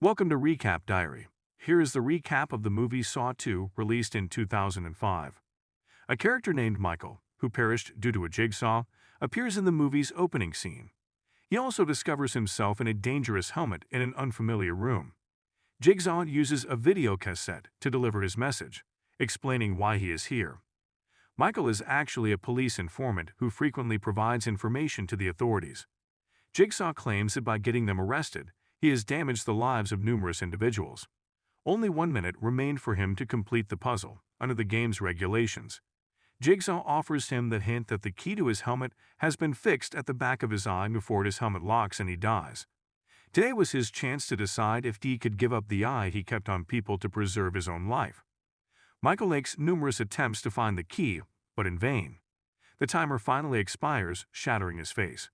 Welcome to Recap Diary. Here is the recap of the movie Saw 2, released in 2005. A character named Michael, who perished due to a jigsaw, appears in the movie's opening scene. He also discovers himself in a dangerous helmet in an unfamiliar room. Jigsaw uses a video cassette to deliver his message, explaining why he is here. Michael is actually a police informant who frequently provides information to the authorities. Jigsaw claims that by getting them arrested, he has damaged the lives of numerous individuals. Only 1 minute remained for him to complete the puzzle, under the game's regulations. Jigsaw offers him the hint that the key to his helmet has been fixed at the back of his eye before his helmet locks and he dies. Today was his chance to decide if he could give up the eye he kept on people to preserve his own life. Michael makes numerous attempts to find the key, but in vain. The timer finally expires, shattering his face.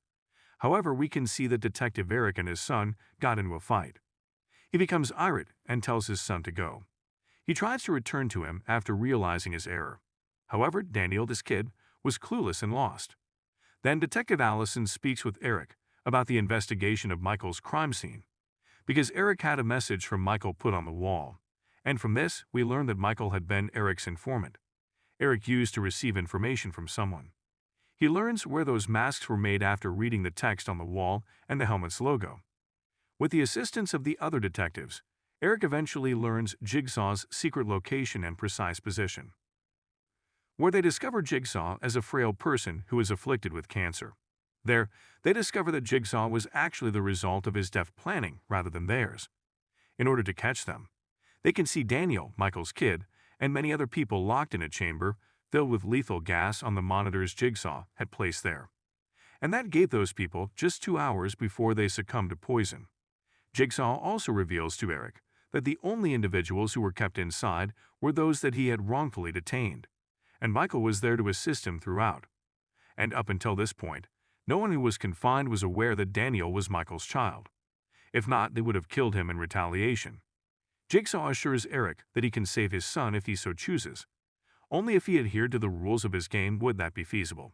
However, we can see that Detective Erik and his son got into a fight. He becomes irate and tells his son to go. He tries to return to him after realizing his error. However, Daniel, this kid, was clueless and lost. Then Detective Allison speaks with Erik about the investigation of Michael's crime scene, because Erik had a message from Michael put on the wall. And from this, we learn that Michael had been Erik's informant. Erik used to receive information from someone. He learns where those masks were made after reading the text on the wall and the helmet's logo. With the assistance of the other detectives, Erik eventually learns Jigsaw's secret location and precise position, where they discover Jigsaw as a frail person who is afflicted with cancer. There, they discover that Jigsaw was actually the result of his deft planning rather than theirs. In order to catch them, they can see Daniel, Michael's kid, and many other people locked in a chamber filled with lethal gas on the monitors Jigsaw had placed there. And that gave those people just 2 hours before they succumbed to poison. Jigsaw also reveals to Erik that the only individuals who were kept inside were those that he had wrongfully detained, and Michael was there to assist him throughout. And up until this point, no one who was confined was aware that Daniel was Michael's child. If not, they would have killed him in retaliation. Jigsaw assures Erik that he can save his son if he so chooses. Only if he adhered to the rules of his game would that be feasible.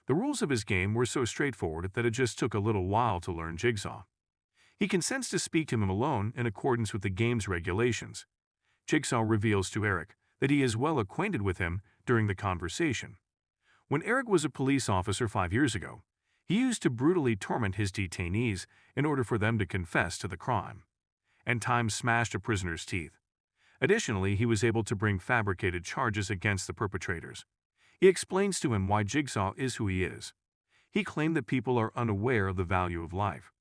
The rules of his game were so straightforward that it just took a little while to learn Jigsaw. He consents to speak to him alone in accordance with the game's regulations. Jigsaw reveals to Erik that he is well acquainted with him during the conversation. When Erik was a police officer 5 years ago, he used to brutally torment his detainees in order for them to confess to the crime. And time smashed a prisoner's teeth. Additionally, he was able to bring fabricated charges against the perpetrators. He explains to him why Jigsaw is who he is. He claimed that people are unaware of the value of life.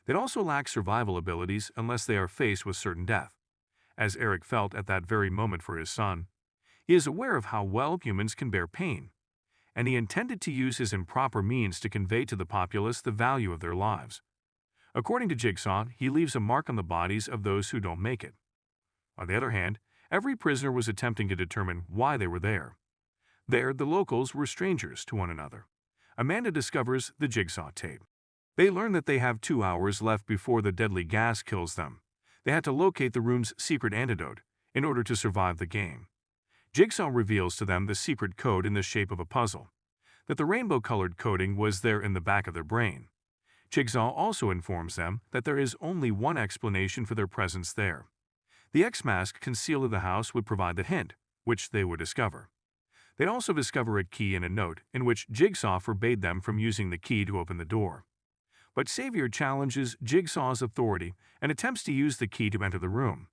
They also lack survival abilities unless they are faced with certain death. As Erik felt at that very moment for his son, he is aware of how well humans can bear pain, and he intended to use his improper means to convey to the populace the value of their lives. According to Jigsaw, he leaves a mark on the bodies of those who don't make it. On the other hand, every prisoner was attempting to determine why they were there. There, the locals were strangers to one another. Amanda discovers the Jigsaw tape. They learn that they have 2 hours left before the deadly gas kills them. They had to locate the room's secret antidote in order to survive the game. Jigsaw reveals to them the secret code in the shape of a puzzle, that the rainbow-colored coding was there in the back of their brain. Jigsaw also informs them that there is only one explanation for their presence there. The X-mask concealed in the house would provide the hint, which they would discover. They'd also discover a key and a note in which Jigsaw forbade them from using the key to open the door. But Xavier challenges Jigsaw's authority and attempts to use the key to enter the room.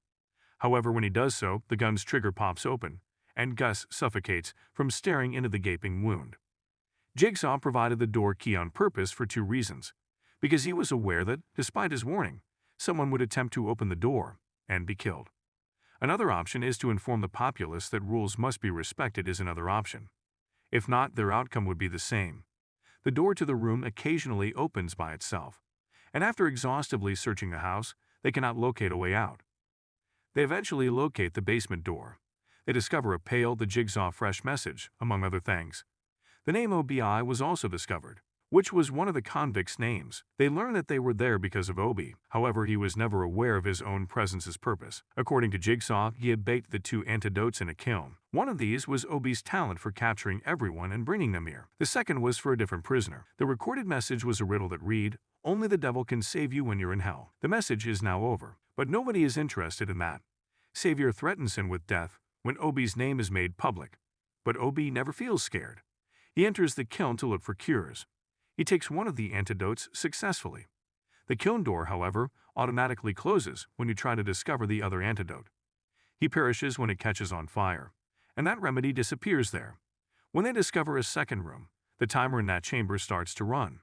However, when he does so, the gun's trigger pops open, and Gus suffocates from staring into the gaping wound. Jigsaw provided the door key on purpose for 2 reasons, because he was aware that, despite his warning, someone would attempt to open the door and be killed. Another option is to inform the populace that rules must be respected is another option. If not, their outcome would be the same. The door to the room occasionally opens by itself, and after exhaustively searching the house, they cannot locate a way out. They eventually locate the basement door. They discover a pale, the Jigsaw fresh message, among other things. The name OBI was also discovered, which was one of the convicts' names. They learn that they were there because of Obi. However, he was never aware of his own presence's purpose. According to Jigsaw, he had baked the 2 antidotes in a kiln. One of these was Obi's talent for capturing everyone and bringing them here. The second was for a different prisoner. The recorded message was a riddle that read, "Only the devil can save you when you're in hell." The message is now over, But nobody is interested in that. Xavier threatens him with death when Obi's name is made public. But Obi never feels scared. He enters the kiln to look for cures. He takes one of the antidotes successfully. The kiln door, however, automatically closes when you try to discover the other antidote. He perishes when it catches on fire, and that remedy disappears there. When they discover a second room, the timer in that chamber starts to run.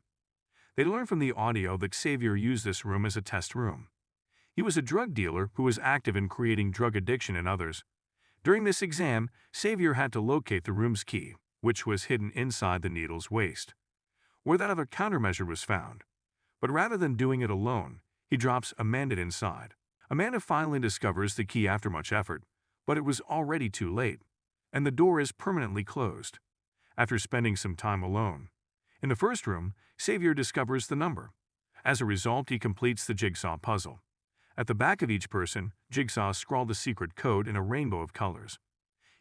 They learn from the audio that Xavier used this room as a test room. He was a drug dealer who was active in creating drug addiction in others. During this exam, Xavier had to locate the room's key, which was hidden inside the needle's waist, where that other countermeasure was found. But rather than doing it alone, he drops Amanda inside. Amanda finally discovers the key after much effort, but it was already too late, and the door is permanently closed. After spending some time alone, in the first room, Xavier discovers the number. As a result, he completes the Jigsaw puzzle. At the back of each person, Jigsaw scrawled a secret code in a rainbow of colors.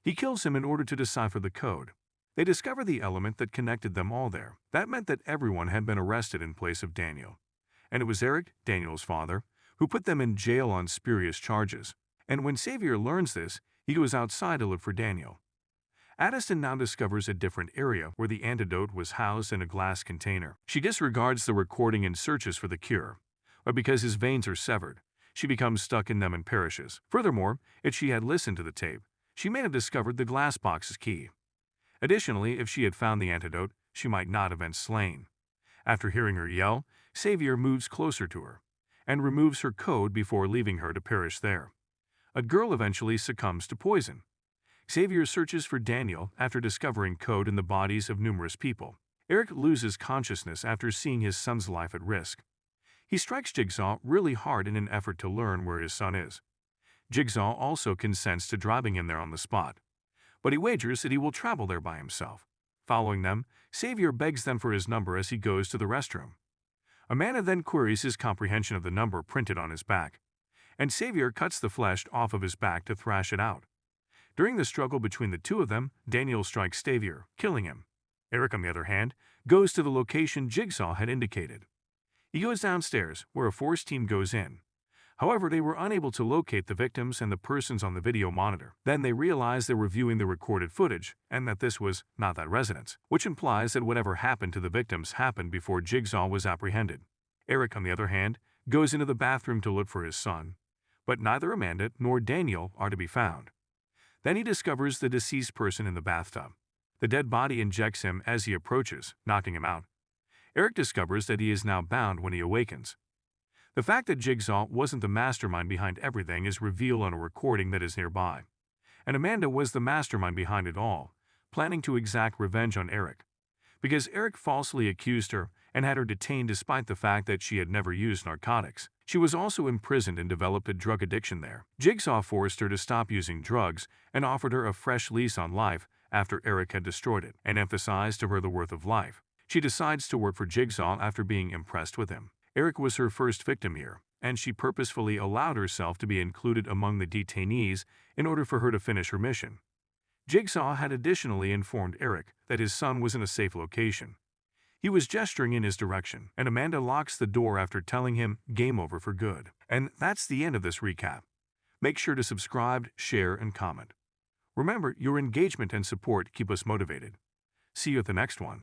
He kills him in order to decipher the code. They discover the element that connected them all there. That meant that everyone had been arrested in place of Daniel. And it was Erik, Daniel's father, who put them in jail on spurious charges. And when Xavier learns this, he goes outside to look for Daniel. Addison now discovers a different area where the antidote was housed in a glass container. She disregards the recording and searches for the cure, but because his veins are severed, she becomes stuck in them and perishes. Furthermore, if she had listened to the tape, she may have discovered the glass box's key. Additionally, if she had found the antidote, she might not have been slain. After hearing her yell, Xavier moves closer to her and removes her code before leaving her to perish there. A girl eventually succumbs to poison. Xavier searches for Daniel after discovering code in the bodies of numerous people. Erik loses consciousness after seeing his son's life at risk. He strikes Jigsaw really hard in an effort to learn where his son is. Jigsaw also consents to driving him there on the spot, but he wagers that he will travel there by himself. Following them, Xavier begs them for his number as he goes to the restroom. Amanda then queries his comprehension of the number printed on his back, and Xavier cuts the flesh off of his back to thrash it out. During the struggle between the two of them, Daniel strikes Xavier, killing him. Erik, on the other hand, goes to the location Jigsaw had indicated. He goes downstairs, where a force team goes in. However, they were unable to locate the victims and the persons on the video monitor. Then they realize they were viewing the recorded footage, and that this was not that residence, which implies that whatever happened to the victims happened before Jigsaw was apprehended. Erik, on the other hand, goes into the bathroom to look for his son, but neither Amanda nor Daniel are to be found. Then he discovers the deceased person in the bathtub. The dead body injects him as he approaches, knocking him out. Erik discovers that he is now bound when he awakens. The fact that Jigsaw wasn't the mastermind behind everything is revealed on a recording that is nearby. And Amanda was the mastermind behind it all, planning to exact revenge on Erik, because Erik falsely accused her and had her detained despite the fact that she had never used narcotics. She was also imprisoned and developed a drug addiction there. Jigsaw forced her to stop using drugs and offered her a fresh lease on life after Erik had destroyed it, and emphasized to her the worth of life. She decides to work for Jigsaw after being impressed with him. Erik was her first victim here, and she purposefully allowed herself to be included among the detainees in order for her to finish her mission. Jigsaw had additionally informed Erik that his son was in a safe location. He was gesturing in his direction, and Amanda locks the door after telling him game over for good. And that's the end of this recap. Make sure to subscribe, share, and comment. Remember, your engagement and support keep us motivated. See you at the next one.